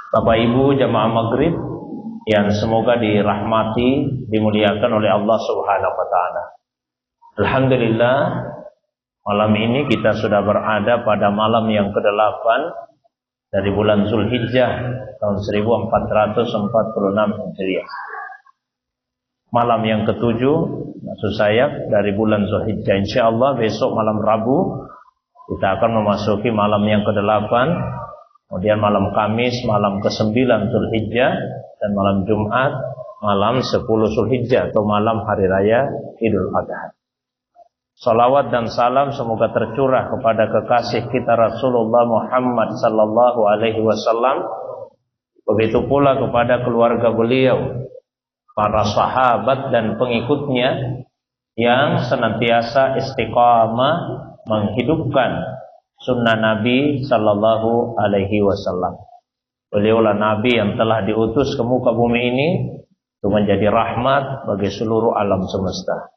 Bapak Ibu jamaah maghrib yang semoga dirahmati, dimuliakan oleh Allah Subhanahu wa taala. Alhamdulillah, malam ini kita sudah berada pada malam yang ke-8 dari bulan Zulhijjah tahun 1446 Hijriah. Malam yang ke-7 maksud saya dari bulan Zulhijjah. Insyaallah besok malam Rabu kita akan memasuki malam yang ke-8. Kemudian malam Kamis, malam ke-9 Zulhijjah, dan malam Jumat, malam 10 Zulhijjah atau malam Hari Raya Idul Adha. Salawat dan salam semoga tercurah kepada kekasih kita Rasulullah Muhammad sallallahu alaihi wasallam. Begitu pula kepada keluarga beliau, para sahabat dan pengikutnya yang senantiasa istiqamah menghidupkan sunnah Nabi sallallahu alaihi wasallam. Beliaulah Nabi yang telah diutus ke muka bumi ini untuk menjadi rahmat bagi seluruh alam semesta.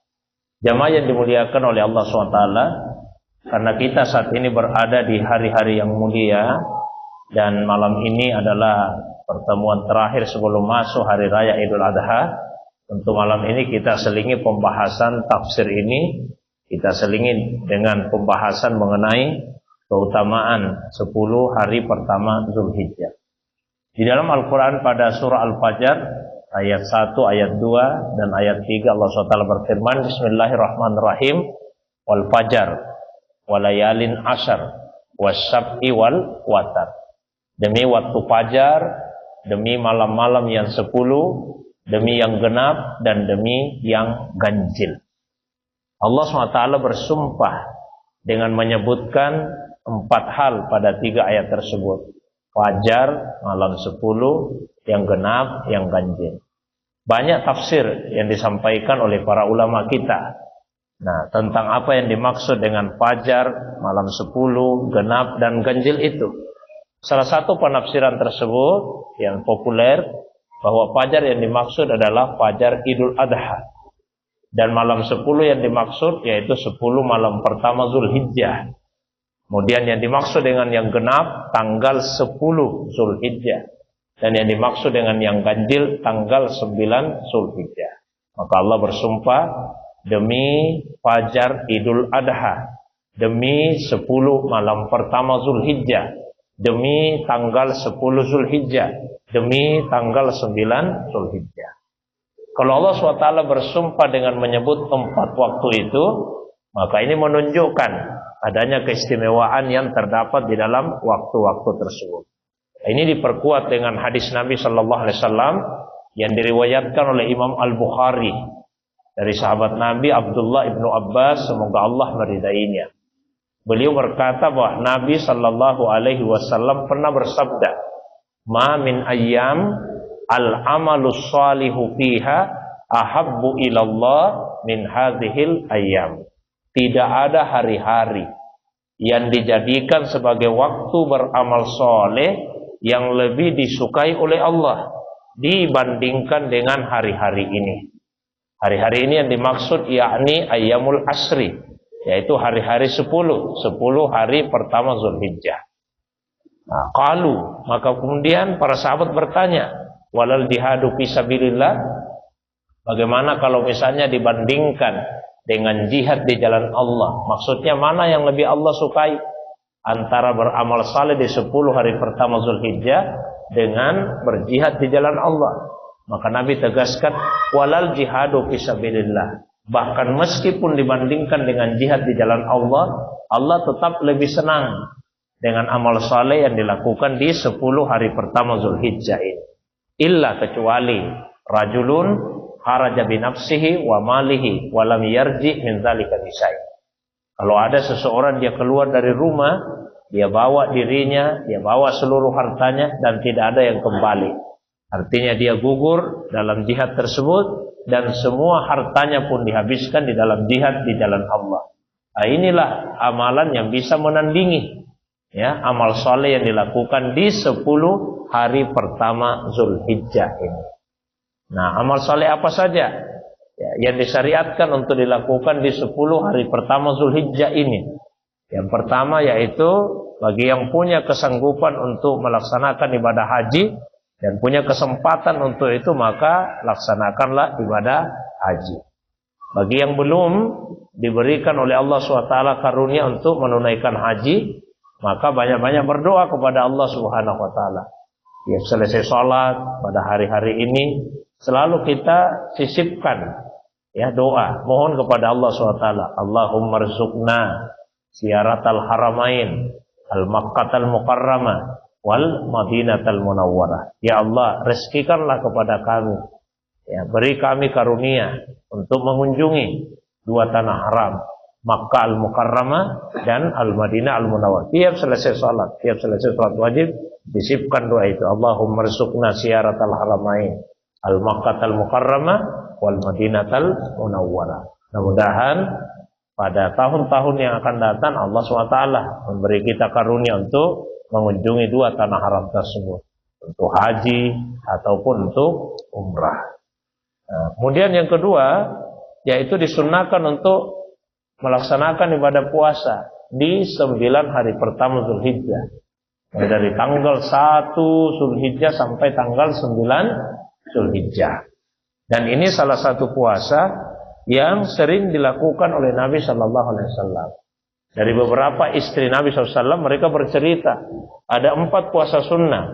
Jamaah yang dimuliakan oleh Allah SWT, karena kita saat ini berada di hari-hari yang mulia dan malam ini adalah pertemuan terakhir sebelum masuk Hari Raya Idul Adha. Untuk malam ini kita selingi pembahasan tafsir ini, kita selingi dengan pembahasan mengenai keutamaan 10 hari pertama Zulhijjah. Di dalam Al-Quran pada surah Al-Fajr ayat 1, ayat 2 dan ayat 3 Allah SWT berfirman, Bismillahirrahmanirrahim, wal fajar walayalin ashar wasyab'i wal watar. Demi waktu fajar, demi malam-malam yang 10, demi yang genap dan demi yang ganjil. Allah SWT bersumpah dengan menyebutkan 4 hal pada 3 ayat tersebut. Fajar, malam 10, yang genap, yang ganjil. Banyak tafsir yang disampaikan oleh para ulama kita. Nah, tentang apa yang dimaksud dengan fajar, malam 10, genap, dan ganjil itu. Salah satu penafsiran tersebut yang populer, bahwa fajar yang dimaksud adalah fajar Idul Adha. Dan malam 10 yang dimaksud yaitu 10 malam pertama Zulhijjah. Kemudian yang dimaksud dengan yang genap tanggal 10 Zulhijjah. Dan yang dimaksud dengan yang ganjil tanggal 9 Zulhijjah. Maka Allah bersumpah demi fajar Idul Adha, demi 10 malam pertama Zulhijjah, demi tanggal 10 Zulhijjah, demi tanggal 9 Zulhijjah. Kalau Allah SWT bersumpah dengan menyebut 4 waktu itu, maka ini menunjukkan adanya keistimewaan yang terdapat di dalam waktu-waktu tersebut. Ini diperkuat dengan hadis Nabi sallallahu alaihi wasallam yang diriwayatkan oleh Imam Al-Bukhari dari sahabat Nabi Abdullah ibnu Abbas, semoga Allah meridainya. Beliau berkata bahwa Nabi sallallahu alaihi wasallam pernah bersabda, "Ma min ayyam al-amalu shalihu fiha ahabbu ilallah min hadhil ayyam." Tidak ada hari-hari yang dijadikan sebagai waktu beramal soleh yang lebih disukai oleh Allah dibandingkan dengan hari-hari ini. Hari-hari ini yang dimaksud yakni ayyamul asri, yaitu hari-hari 10 hari pertama Zulhijjah. Nah, qalu, maka kemudian para sahabat bertanya, walal jihadu fisabilillah, bagaimana kalau misalnya dibandingkan dengan jihad di jalan Allah? Maksudnya mana yang lebih Allah sukai antara beramal saleh di 10 hari pertama Zulhijjah dengan berjihad di jalan Allah? Maka Nabi tegaskan, walal jihadu fisabilillah, bahkan meskipun dibandingkan dengan jihad di jalan Allah, Allah tetap lebih senang dengan amal saleh yang dilakukan di 10 hari pertama Zulhijjah ini. Illa, kecuali rajulun kharaja binafsihi wa malihi wa lam yarji min dzalika bisyai. Kalau ada seseorang dia keluar dari rumah, dia bawa dirinya, dia bawa seluruh hartanya dan tidak ada yang kembali. Artinya dia gugur dalam jihad tersebut dan semua hartanya pun dihabiskan di dalam jihad di jalan Allah. Nah, inilah amalan yang bisa menandingi amal saleh yang dilakukan di 10 hari pertama Zulhijjah ini. Nah, amal saleh apa saja yang disyariatkan untuk dilakukan di 10 hari pertama Zulhijjah ini? Yang pertama yaitu bagi yang punya kesanggupan untuk melaksanakan ibadah haji dan punya kesempatan untuk itu, maka laksanakanlah ibadah haji. Bagi yang belum diberikan oleh Allah SWT karunia untuk menunaikan haji, maka banyak-banyak berdoa kepada Allah SWT. Ya, selesai sholat pada hari-hari ini selalu kita sisipkan ya doa, mohon kepada Allah SWT. Allahumma rzuqna ziyaratal haramain al-Makkahal Mukarramah wal Madinatal Munawwarah. Ya Allah, rezekikanlah kepada kami, ya, beri kami karunia untuk mengunjungi dua tanah haram, Makkah al-Mukarramah dan al-Madinah al-Munawwarah. Tiap selesai salat, tiap selesai salat wajib disipkan doa itu. Allahumma rzuqna ziyaratal haramain al-Makkah al-Mukarramah wal Madinatal Munawwarah. Mudah-mudahan pada tahun-tahun yang akan datang Allah SWT memberi kita karunia untuk mengunjungi dua tanah haram tersebut, untuk haji ataupun untuk umrah. Nah, kemudian yang kedua yaitu disunnahkan untuk melaksanakan ibadah puasa di 9 hari pertama Zulhijjah, dari tanggal 1 Zulhijjah sampai tanggal 9 Zulhijjah. Dan ini salah satu puasa yang sering dilakukan oleh Nabi Shallallahu Alaihi Wasallam. Dari beberapa istri Nabi SAW, mereka bercerita ada 4 puasa sunnah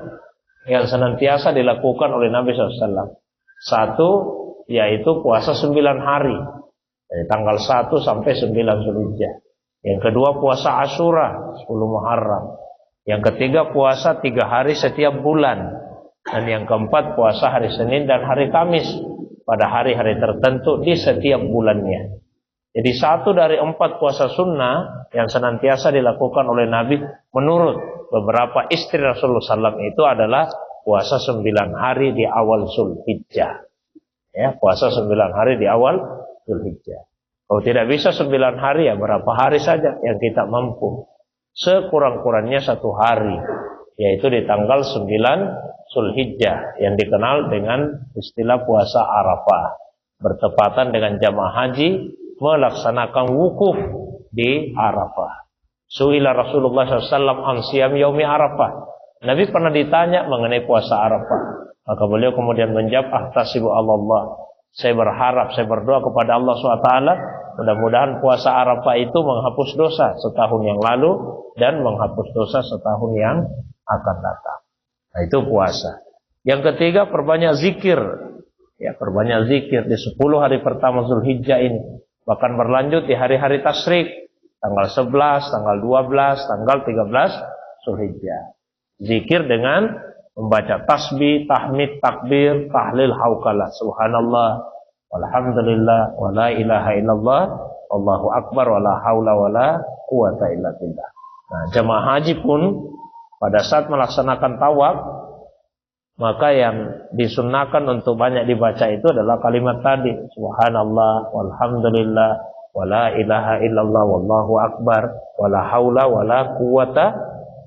yang senantiasa dilakukan oleh Nabi SAW. Satu yaitu puasa 9 hari dari tanggal 1 sampai 9 Zulhijjah. Yang kedua puasa Asyura 10 Muharram. Yang ketiga puasa 3 hari setiap bulan. Dan yang keempat puasa hari Senin dan hari Kamis pada hari-hari tertentu di setiap bulannya. Jadi 1 dari 4 puasa sunnah yang senantiasa dilakukan oleh Nabi menurut beberapa istri Rasulullah SAW itu adalah puasa 9 hari di awal Zulhijjah. Ya, puasa 9 hari di awal Zulhijjah. Kalau tidak bisa 9 hari, ya berapa hari saja yang kita mampu. Sekurang-kurangnya 1 hari, yaitu di tanggal 9 Zulhijjah yang dikenal dengan istilah puasa Arafah, bertepatan dengan jamaah haji melaksanakan wukuf di Arafah. Su'ila Rasulullah SAW an siyam yaumi Arafah. Nabi pernah ditanya mengenai puasa Arafah, maka beliau kemudian menjawab, ahtasibu Allah, saya berharap, saya berdoa kepada Allah SWT, mudah-mudahan puasa Arafah itu menghapus dosa setahun yang lalu dan menghapus dosa setahun yang akan datang. Nah, itu puasa. Yang ketiga, perbanyak zikir. Ya, perbanyak zikir di 10 hari pertama Zulhijjah ini. Bahkan berlanjut di hari-hari tasyrik, tanggal 11, tanggal 12, tanggal 13 Zulhijjah. Zikir dengan membaca tasbih, tahmid, takbir, tahlil, hauqalah, subhanallah, walhamdulillah, wa la ilaha illallah, Allahu akbar, wa la haula wa la quwata illa billah. Nah, jamaah haji pun pada saat melaksanakan tawaf, maka yang disunnahkan untuk banyak dibaca itu adalah kalimat tadi, subhanallah, walhamdulillah, wa la ilaha illallah, wallahu akbar, wa la haula wa la quwata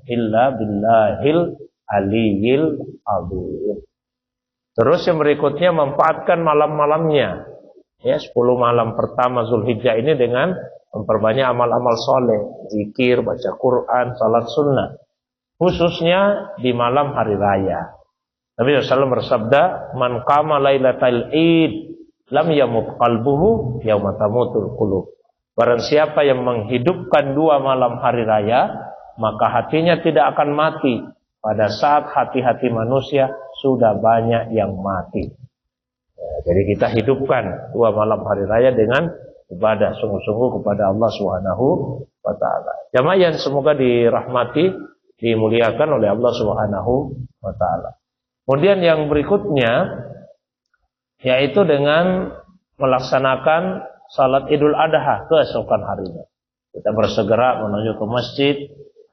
illa billahil aliyil azim. Terus yang berikutnya, manfaatkan malam-malamnya. Ya, 10 malam pertama Zulhijjah ini dengan memperbanyak amal-amal soleh, zikir, baca Quran, salat sunnah, khususnya di malam hari raya. Nabi SAW bersabda, man qama lailatal id lam yamut qalbuhu yauma tamutul qulub. Barang siapa yang menghidupkan 2 malam hari raya, maka hatinya tidak akan mati pada saat hati-hati manusia sudah banyak yang mati. Ya, jadi kita hidupkan 2 malam hari raya dengan ibadah sungguh-sungguh kepada Allah Subhanahu wa taala. Jamaah yang semoga dirahmati, dimuliakan oleh Allah Subhanahu wa taala. Kemudian yang berikutnya yaitu dengan melaksanakan salat Idul Adha keesokan harinya. Kita bersegera menuju ke masjid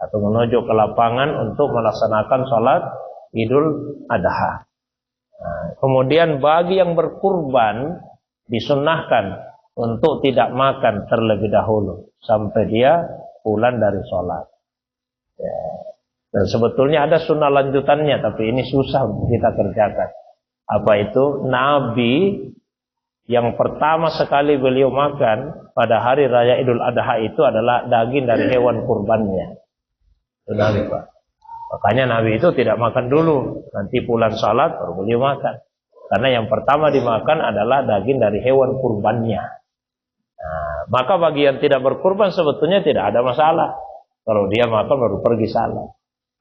atau menuju ke lapangan untuk melaksanakan salat Idul Adha. Nah, kemudian bagi yang berkurban disunnahkan untuk tidak makan terlebih dahulu sampai dia pulang dari salat. Ya. Dan sebetulnya ada sunnah lanjutannya, tapi ini susah untuk kita kerjakan. Apa itu? Nabi yang pertama sekali beliau makan pada hari raya Idul Adha itu adalah daging dari hewan kurbannya. Itu Nabi, Pak. Makanya Nabi itu tidak makan dulu, nanti pulang salat baru beliau makan. Karena yang pertama dimakan adalah daging dari hewan kurbannya. Nah, maka bagi yang tidak berkurban sebetulnya tidak ada masalah. Kalau dia makan baru pergi salat.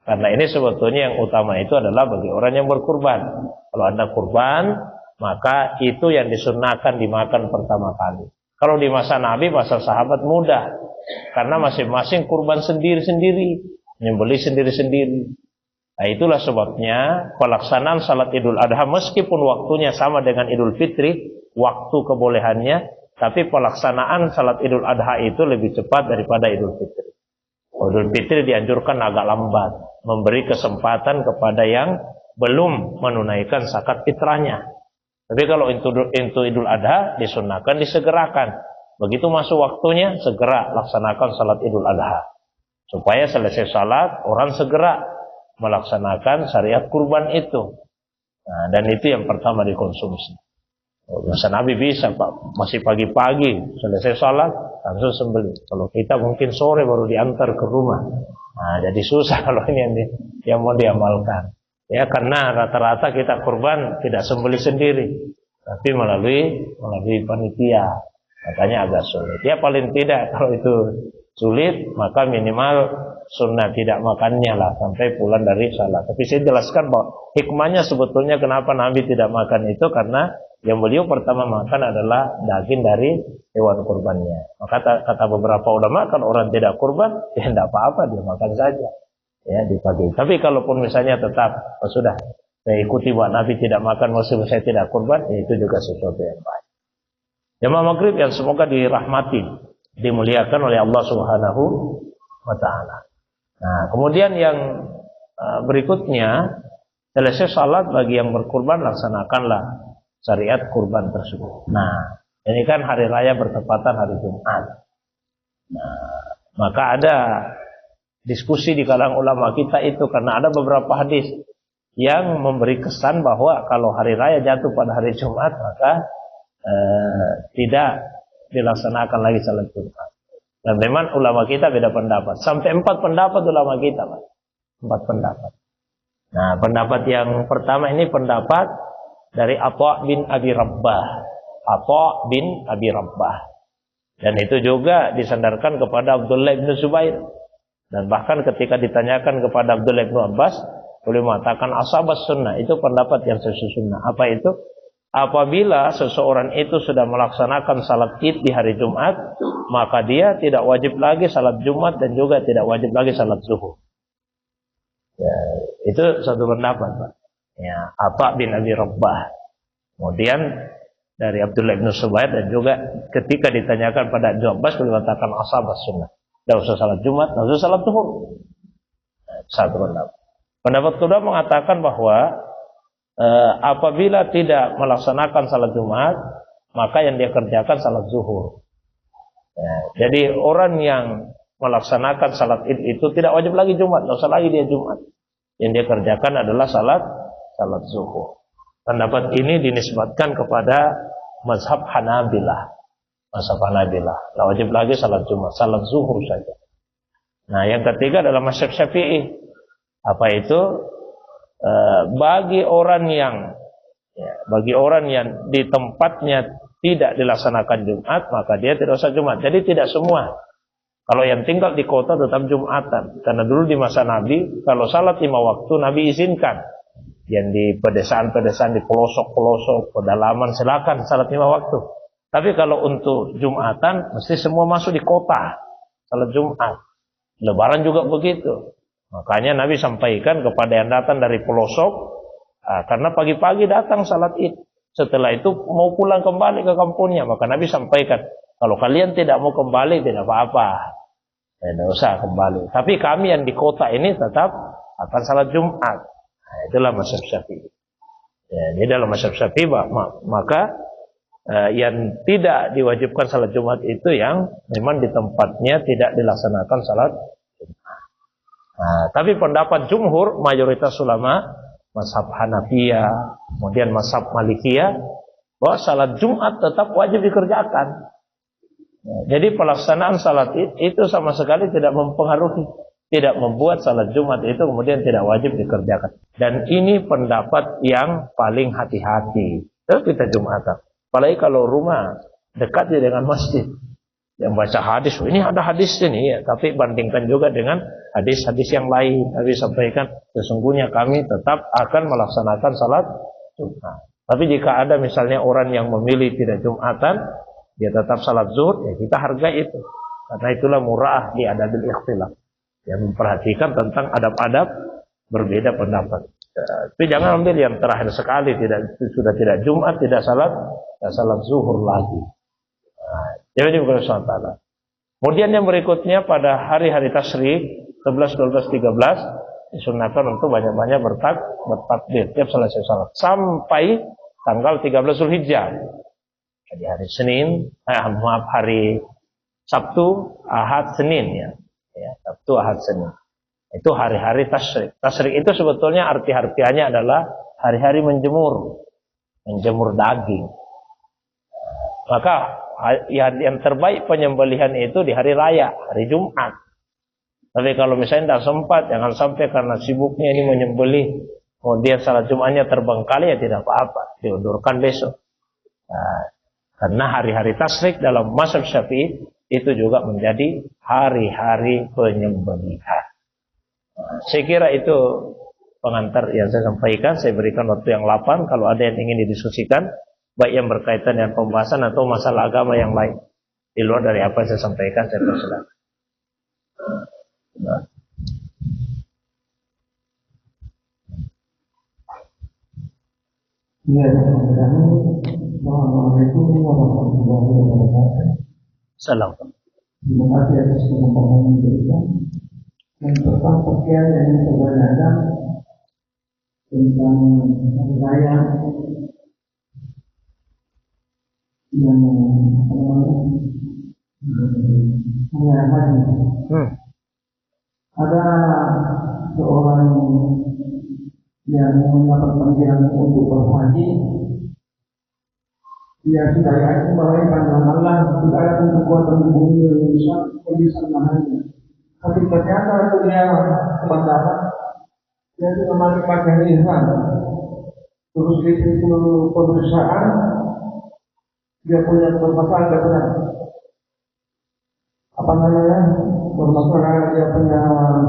Karena ini sebetulnya yang utama itu adalah bagi orang yang berkurban. Kalau Anda kurban, maka itu yang disunnahkan dimakan pertama kali. Kalau di masa Nabi, masa sahabat mudah. Karena masing-masing kurban sendiri-sendiri, nyembelih sendiri-sendiri. Nah, itulah sebabnya pelaksanaan salat Idul Adha meskipun waktunya sama dengan Idul Fitri, waktu kebolehannya, tapi pelaksanaan salat Idul Adha itu lebih cepat daripada Idul Fitri. Idul Fitri dianjurkan agak lambat, memberi kesempatan kepada yang belum menunaikan zakat fitrahnya. Tapi kalau untuk Idul Adha disunahkan disegerakan. Begitu masuk waktunya, segera laksanakan salat Idul Adha. Supaya selesai salat, orang segera melaksanakan syariat kurban itu. Nah, dan itu yang pertama dikonsumsi. Masa Nabi bisa, Pak, masih pagi-pagi selesai salat langsung sembelih. Kalau kita mungkin sore baru diantar ke rumah. Nah, jadi susah kalau ini yang mau diamalkan. Ya, karena rata-rata kita kurban tidak sembelih sendiri, tapi melalui panitia. Makanya agak sulit. Ya paling tidak kalau itu sulit, maka minimal sunnah tidak makannya lah sampai pulang dari salat. Tapi saya jelaskan bahwa hikmahnya sebetulnya kenapa Nabi tidak makan itu karena yang beliau pertama makan adalah daging dari hewan kurbannya. Maka kata beberapa ulama, kalau orang tidak kurban, ya tidak apa-apa, dia makan saja. Ya, dibagi. Tapi kalaupun misalnya tetap, sudah, saya ikuti bahwa Nabi tidak makan meskipun saya tidak kurban, ya itu juga sesuatu yang baik. Jamaah maghrib yang semoga dirahmati, dimuliakan oleh Allah Subhanahu wa Ta'ala. Nah, kemudian yang berikutnya, selesai salat bagi yang berkurban, laksanakanlah syariat kurban tersebut. Nah, ini kan hari raya bertepatan hari Jumat. Nah, maka ada diskusi di kalangan ulama kita itu karena ada beberapa hadis yang memberi kesan bahwa kalau hari raya jatuh pada hari Jumat maka tidak dilaksanakan lagi salat Jumat. Dan memang ulama kita beda pendapat. Sampai 4 pendapat ulama kita, Pak. 4 pendapat. Nah, pendapat yang pertama ini pendapat dari Atha bin Abi Rabbah. Atha bin Abi Rabbah. Dan itu juga disandarkan kepada Abdullah bin Zubair. Dan bahkan ketika ditanyakan kepada Abdullah bin Abbas, beliau mengatakan ashabas sunnah, itu pendapat yang sesuai sunnah. Apa itu? Apabila seseorang itu sudah melaksanakan salat Id di hari Jumat, maka dia tidak wajib lagi salat Jumat dan juga tidak wajib lagi salat zuhur. Ya, itu satu pendapat, Pak. Ya, Atha bin Abi Rabbah. Kemudian dari Abdullah bin Zubair dan juga ketika ditanyakan pada Abbas, beliau mengatakan ashabas sunnah. Tidak usah salat Jumat, tidak usah salat zuhur. Satu pendapat. Pendapat kedua mengatakan bahwa apabila tidak melaksanakan salat Jumat, maka yang dia kerjakan salat zuhur. Ya, jadi orang yang melaksanakan salat Id itu tidak wajib lagi Jumat, tidak usah lagi dia Jumat. Yang dia kerjakan adalah salat zuhur. Pendapat ini dinisbatkan kepada mazhab Hanabilah. Mazhab Hanabilah. Tidak wajib lagi salat Jumat, salat zuhur saja. Nah, yang ketiga adalah mazhab Syafi'i. Apa itu? Bagi orang yang di tempatnya tidak dilaksanakan Jumat, maka dia tidak usah Jumat. Jadi tidak semua. Kalau yang tinggal di kota tetap Jumatan. Karena dulu di masa Nabi, kalau salat 5 waktu Nabi izinkan. Yang di pedesaan-pedesaan, di pelosok-pelosok, pedalaman, silakan salat 5 waktu. Tapi kalau untuk Jumatan, mesti semua masuk di kota salat Jumat. Lebaran juga begitu. Makanya Nabi sampaikan kepada yang datang dari pelosok, karena pagi-pagi datang salat Id. Setelah itu mau pulang kembali ke kampungnya, maka Nabi sampaikan, kalau kalian tidak mau kembali tidak apa-apa, tidak usah kembali. Tapi kami yang di kota ini tetap akan salat Jumat. Nah, itulah mazhab Syafi'i. Ya, ini dalam mazhab Syafi'i, maka yang tidak diwajibkan salat Jumat itu yang memang di tempatnya tidak dilaksanakan salat Jumat. Nah, tapi pendapat jumhur, mayoritas ulama, mazhab Hanafiyah, kemudian mazhab Malikiyah, bahwa salat Jumat tetap wajib dikerjakan. Jadi pelaksanaan salat itu sama sekali tidak mempengaruhi, tidak membuat salat Jumat itu kemudian tidak wajib dikerjakan. Dan ini pendapat yang paling hati-hati. Kalau kita Jumatan, apalagi kalau rumah dekat dengan masjid, yang baca hadis, ini ada hadis ini, ya, tapi bandingkan juga dengan hadis-hadis yang lain. Nabi sampaikan, sesungguhnya kami tetap akan melaksanakan salat Jumat. Tapi jika ada misalnya orang yang memilih tidak Jumatan, dia tetap salat zuhur, ya kita hargai itu. Karena itulah mura'ah di adabil ikhtilaf, yang memperhatikan tentang adab-adab berbeda pendapat. Tapi jangan ambil yang terakhir sekali, sudah tidak Jumat, tidak salat zuhur lagi. Jadi bukan SWT. Kemudian yang berikutnya pada hari-hari tasyrik 11, 12, 13 disunahkan untuk banyak-banyak bertakbir tiap selesai salat sampai tanggal 13 Zulhijjah. Jadi hari Senin, hari Sabtu, Ahad, Senin ya. Sabtu, Ahad, Senin. Itu hari-hari tasyrik. Tasyrik itu sebetulnya arti harfiahnya adalah hari-hari menjemur daging. Maka yang terbaik penyembelihan itu di hari raya, hari Jumat. Tapi kalau misalnya tidak sempat, jangan sampai karena sibuknya ini menyembelih, kemudian salat Jumatnya terbengkalai, ya tidak apa-apa, diundurkan besok. Karena hari-hari tasyrik dalam mazhab Syafi'i itu juga menjadi hari-hari penyembelihan. Saya kira itu pengantar yang saya sampaikan. Saya berikan waktu yang 8. Kalau ada yang ingin didiskusikan, baik yang berkaitan dengan pembahasan atau masalah agama yang lain di luar dari apa yang saya sampaikan, saya persilakan. Assalamualaikum warahmatullahi wabarakatuh. Salam. Terima kasih atas kesempatan yang diberikan. Dan tentang pakaian yang kebanyakan tentang raya yang ada seorang yang mendapat panggilan untuk berhaji. Dia sudah yakin bahwa panggilan Allah tidak ada kekuatan di bumi Indonesia yang bisa menahannya. Tapi ternyata dia bandara, dia sudah memakai pakaian ihram. Terus di situ pemeriksaan, dia punya permasalahan, dia punya permasalahan, dia punya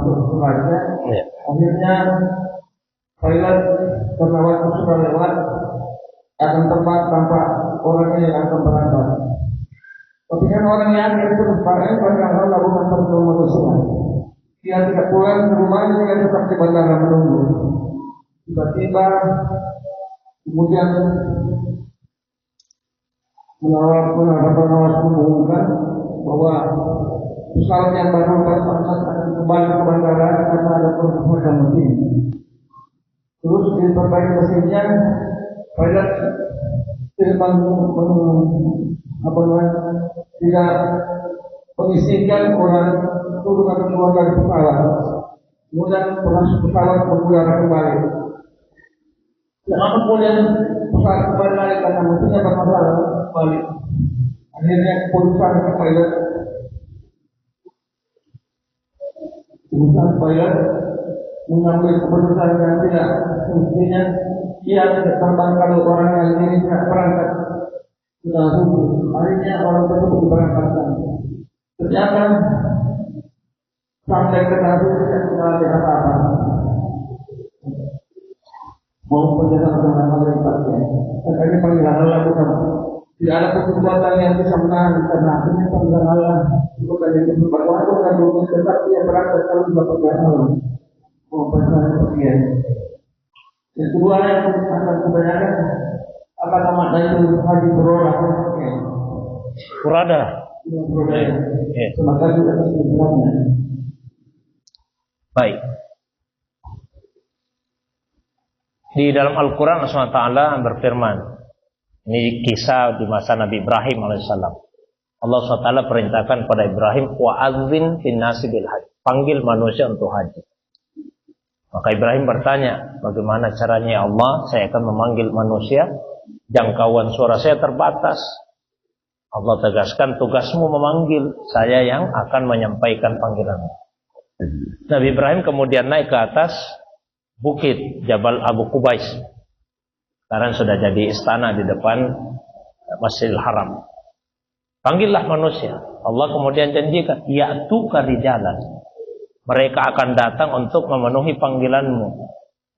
suratnya. Akhirnya pilot karena waktu sudah lewat akan terbang tanpa orangnya yang akan berangkat. Tapi kan orang yang itu pakai pakaian Allah bukan perlu manusia. Dia tidak pulang ke rumahnya, dia tetap di bandara menunggu. Tiba-tiba kemudian pengawas mengumumkan bahwa pesawat yang baru akan kembali ke bandara karena ada perubahan mesin. Terus diperbaiki mesinnya, pilot tidak mengizinkan orang turun atau keluar dari pesawat. Kemudian pesawat bergulir kembali. Kenapa kemudian pesawat kembali lagi karena mesinnya bermasalah kembali. Akhirnya keputusan pilot mengambil keputusan yang tidak semestinya. Dia tidak terbang kalau orang yang ini tidak berangkat sudah subuh. Akhirnya orang tersebut diberangkatkan. Ternyata sampai ke Nabi tidak ada apa-apa. Mau perjalanan dengan orang pakaian. Sekali panggilan Allah bukan. Tidak ada kekuatan yang bisa menahan karena ini panggilan Allah. Bukan yang berbuat bukan bukan tetap dia berangkat kalau sudah panggilan Allah. Mau perjalanan pakaian. Yang kedua yang akan kebanyakan apa nama itu haji berolah. Kurada. Semoga juga kesimpulannya. Baik. Di dalam Al-Quran Allah SWT berfirman, ini kisah di masa Nabi Ibrahim alaihissalam. Allah SWT perintahkan pada Ibrahim, wa'adzin fin nasi bil haji, panggil manusia untuk haji. Maka Ibrahim bertanya, bagaimana caranya ya Allah, saya akan memanggil manusia jangkauan suara saya terbatas. Allah tegaskan, tugasmu memanggil, saya yang akan menyampaikan panggilanmu. Nabi Ibrahim kemudian naik ke atas bukit Jabal Abu Qubais. Sekarang sudah jadi istana di depan Masjidil Haram. Panggillah manusia. Allah kemudian janjikan, ya'tuka rijalan. Mereka akan datang untuk memenuhi panggilanmu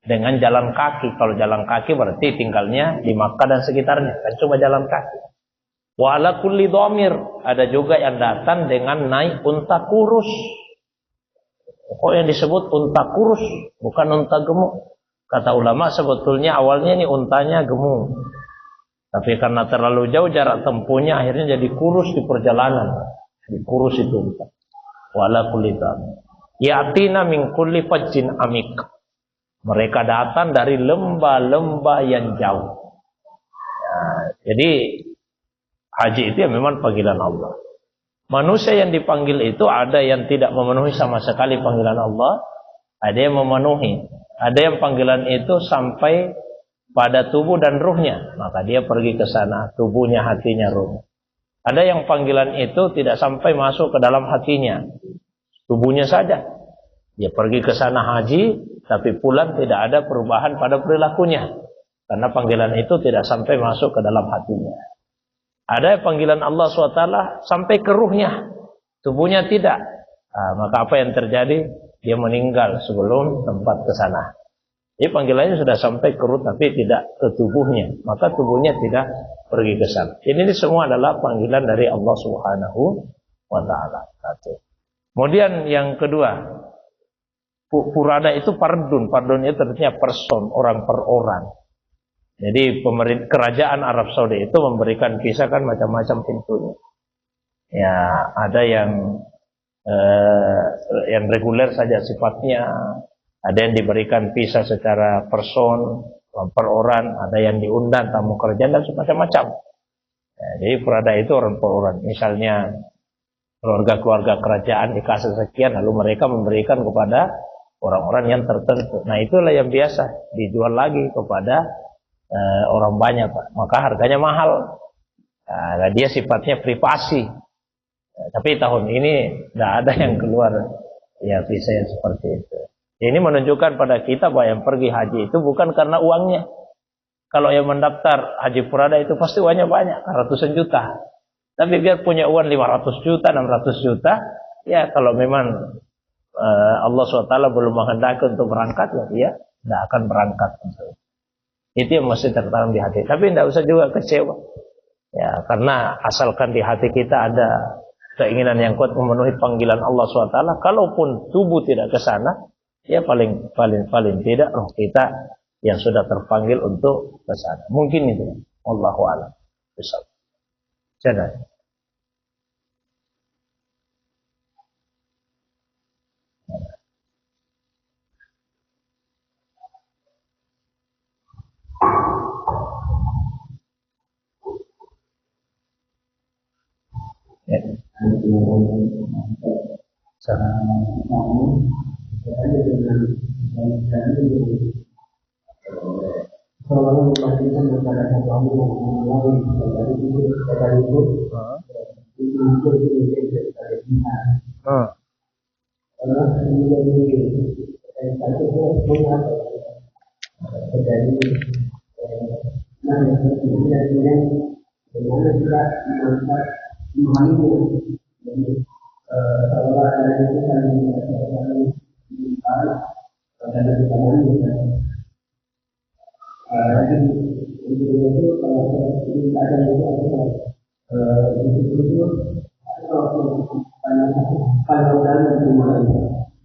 dengan jalan kaki. Kalau jalan kaki berarti tinggalnya di Makkah dan sekitarnya, kan cuma jalan kaki. Wa ala kulli dhamir, ada juga yang datang dengan naik unta kurus. Kok yang disebut unta kurus, bukan unta gemuk? Kata ulama sebetulnya awalnya ini untanya gemuk, tapi karena terlalu jauh jarak tempuhnya akhirnya jadi kurus di perjalanan. Jadi kurus itu unta. Wa ala kulli dhamir yatina min kulli fajjin amik. Mereka datang dari lembah-lembah yang jauh. Jadi haji itu ya memang panggilan Allah. Manusia yang dipanggil itu ada yang tidak memenuhi sama sekali panggilan Allah, ada yang memenuhi. Ada yang panggilan itu sampai pada tubuh dan ruhnya, maka dia pergi ke sana, tubuhnya, hatinya, ruhnya. Ada yang panggilan itu tidak sampai masuk ke dalam hatinya, tubuhnya saja. Dia pergi ke sana haji, tapi pulang tidak ada perubahan pada perilakunya, karena panggilan itu tidak sampai masuk ke dalam hatinya. Ada panggilan Allah SWT sampai ke ruhnya, tubuhnya tidak. Maka apa yang terjadi? Dia meninggal sebelum tempat ke sana. Jadi panggilannya sudah sampai ke ruh tapi tidak ke tubuhnya, maka tubuhnya tidak pergi ke sana. Ini semua adalah panggilan dari Allah Subhanahu wa taala. Kemudian yang kedua, Purada itu pardun. Pardun itu artinya person, orang per orang. Jadi kerajaan Arab Saudi itu memberikan visa kan macam-macam pintunya. Ya, ada yang reguler saja sifatnya, ada yang diberikan visa secara person, per orang, ada yang diundang tamu kerjaan dan macam-macam. Ya, jadi Purada itu orang per orang. Misalnya keluarga-keluarga kerajaan dikasih sekian, lalu mereka memberikan kepada orang-orang yang tertentu. Nah itulah yang biasa dijual lagi kepada orang banyak, Pak. Maka harganya mahal. Nah, dia sifatnya privasi. Tapi tahun ini tidak ada yang keluar ya visa yang seperti itu. Ini menunjukkan pada kita bahwa yang pergi haji itu bukan karena uangnya. Kalau yang mendaftar haji Purada itu pasti uangnya banyak, ratusan juta. Tapi biar punya uang 500 juta, 600 juta, ya kalau memang Allah SWT belum menghendaki untuk berangkat, ya dia tidak akan berangkat. Itu yang mesti tertanam di hati. Tapi tidak usah juga kecewa. Ya, karena asalkan di hati kita ada keinginan yang kuat memenuhi panggilan Allah SWT, kalaupun tubuh tidak ke sana, ya paling tidak roh kita yang sudah terpanggil untuk ke sana. Mungkin itu. Wallahu a'lam. Jadi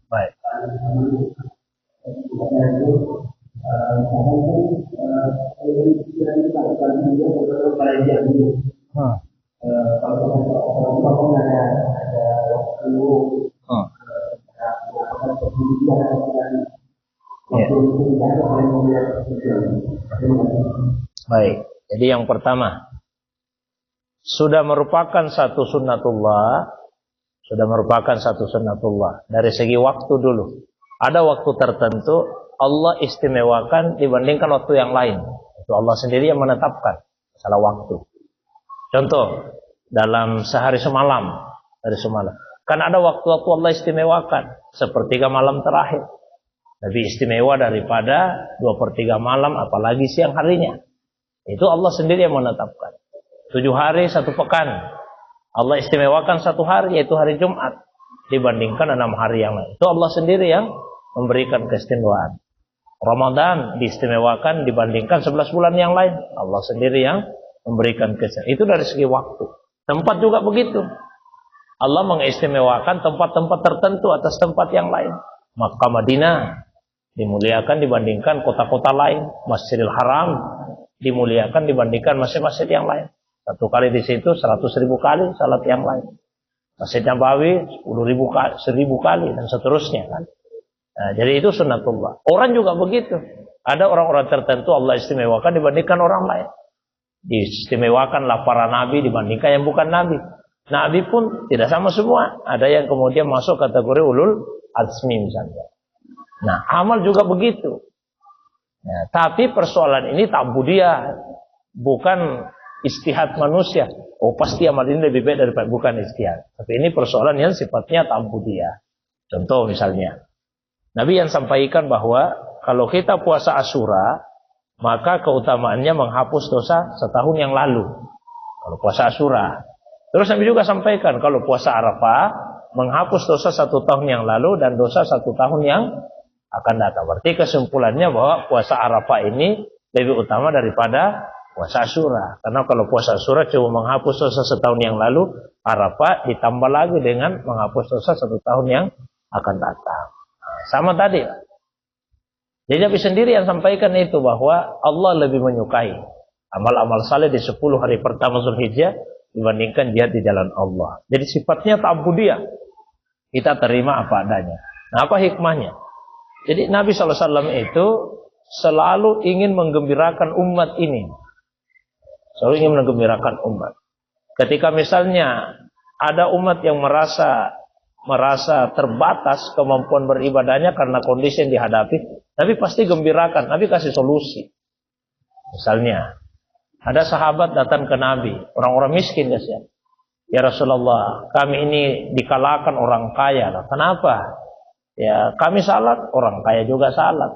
baik. Baik. Jadi yang pertama, sudah merupakan satu sunnatullah dari segi waktu dulu. Ada waktu tertentu Allah istimewakan dibandingkan waktu yang lain. Itu Allah sendiri yang menetapkan masalah waktu. Contoh, dalam sehari semalam, kan ada waktu-waktu Allah istimewakan, sepertiga malam terakhir. Lebih istimewa daripada 2/3 malam, apalagi siang harinya. Itu Allah sendiri yang menetapkan. 7 hari 1 pekan. Allah istimewakan 1 hari, yaitu hari Jumat, dibandingkan 6 hari yang lain. Itu Allah sendiri yang memberikan keistimewaan. Ramadan diistimewakan dibandingkan 11 bulan yang lain. Allah sendiri yang memberikan keistimewaan. Itu dari segi waktu. Tempat juga begitu. Allah mengistimewakan tempat-tempat tertentu atas tempat yang lain. Makkah Madinah dimuliakan dibandingkan kota-kota lain. Masjidil Haram dimuliakan dibandingkan masjid-masjid yang lain. 1 kali di situ 100.000 kali salat yang lain. Masjid Nabawi 10.000 kali, 1.000 kali dan seterusnya kan. Nah, jadi itu sunnatullah. Orang juga begitu. Ada orang-orang tertentu Allah istimewakan dibandingkan orang lain. Diistimewakanlah para nabi dibandingkan yang bukan nabi. Nabi pun tidak sama semua. Ada yang kemudian masuk kategori ulul azmi misalnya. Nah, amal juga begitu. Nah, tapi persoalan ini ta'budiyah, bukan ijtihad manusia. Oh, pasti amal ini lebih baik daripada, bukan ijtihad. Tapi ini persoalan yang sifatnya ta'budiyah. Contoh misalnya, Nabi yang sampaikan bahwa kalau kita puasa Asyura, maka keutamaannya menghapus dosa setahun yang lalu. Kalau puasa Asyura. Terus Nabi juga sampaikan kalau puasa Arafah menghapus dosa 1 tahun yang lalu dan dosa 1 tahun yang akan datang. Berarti kesimpulannya bahwa puasa Arafah ini lebih utama daripada puasa Asyura. Karena kalau puasa Asyura cuma menghapus dosa setahun yang lalu, Arafah ditambah lagi dengan menghapus dosa 1 tahun yang akan datang. Sama tadi. Jadi Nabi sendiri yang sampaikan itu bahwa Allah lebih menyukai amal-amal saleh di 10 hari pertama Zulhijjah dibandingkan jihad di jalan Allah. Jadi sifatnya ta'budiyah. Kita terima apa adanya. Nah, apa hikmahnya? Jadi Nabi SAW itu selalu ingin menggembirakan umat ini. Selalu ingin menggembirakan umat. Ketika misalnya ada umat yang merasa terbatas kemampuan beribadahnya karena kondisi yang dihadapi, Nabi pasti gembirakan. Nabi kasih solusi. Misalnya, ada sahabat datang ke Nabi, orang-orang miskin kasihan. Ya Rasulullah, kami ini dikalahkan orang kaya. Kenapa? Ya, kami salat, orang kaya juga salat.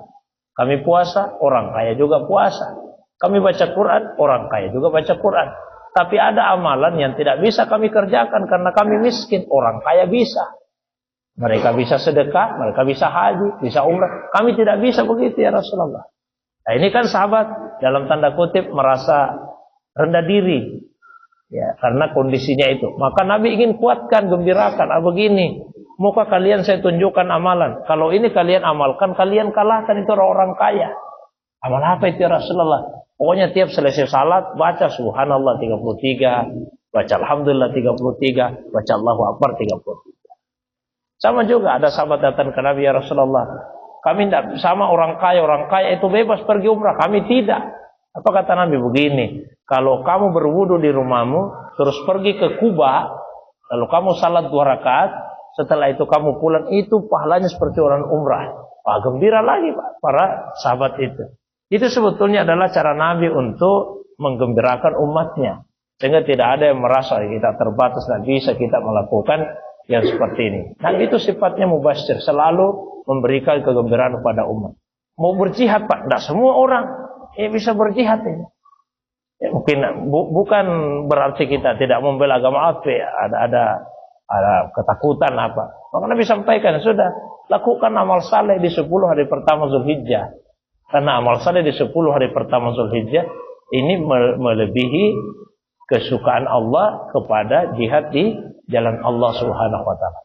Kami puasa, orang kaya juga puasa. Kami baca Quran, orang kaya juga baca Quran. Tapi ada amalan yang tidak bisa kami kerjakan karena kami miskin, orang kaya bisa. Mereka bisa sedekah, mereka bisa haji, bisa umrah. Kami tidak bisa begitu ya Rasulullah. Nah, ini kan sahabat dalam tanda kutip merasa rendah diri. Ya, karena kondisinya itu. Maka Nabi ingin kuatkan, gembirakan. Begini, maukah kalian saya tunjukkan amalan? Kalau ini kalian amalkan, kalian kalahkan itu orang-orang kaya. Amal apa itu ya Rasulullah? Pokoknya tiap selesai salat, baca subhanallah 33, baca alhamdulillah 33, baca Allahu Akbar 33. Sama juga ada sahabat datang ke Nabi, ya Rasulullah, kami tidak sama orang kaya itu bebas pergi umrah, kami tidak. Apa kata Nabi? Begini, kalau kamu berwudu di rumahmu, terus pergi ke Kuba, lalu kamu salat 2 rakaat, setelah itu kamu pulang, itu pahalanya seperti orang umrah. Wah, gembira lagi Pak, para sahabat itu. Itu sebetulnya adalah cara Nabi untuk menggembirakan umatnya. Sehingga tidak ada yang merasa kita terbatas dan bisa kita melakukan yang seperti ini. Nabi itu sifatnya mubasyir, selalu memberikan kegembiraan kepada umat. Mau berjihad Pak, tidak semua orang bisa berjihad ini. Ya, mungkin bukan berarti kita tidak membela agama apa, ada ketakutan apa. Maka Nabi sampaikan, sudah lakukan amal saleh di 10 hari pertama Zulhijjah. Karena amal saleh di 10 hari pertama Zulhijjah ini melebihi kesukaan Allah kepada jihad di jalan Allah Subhanahu wa taala.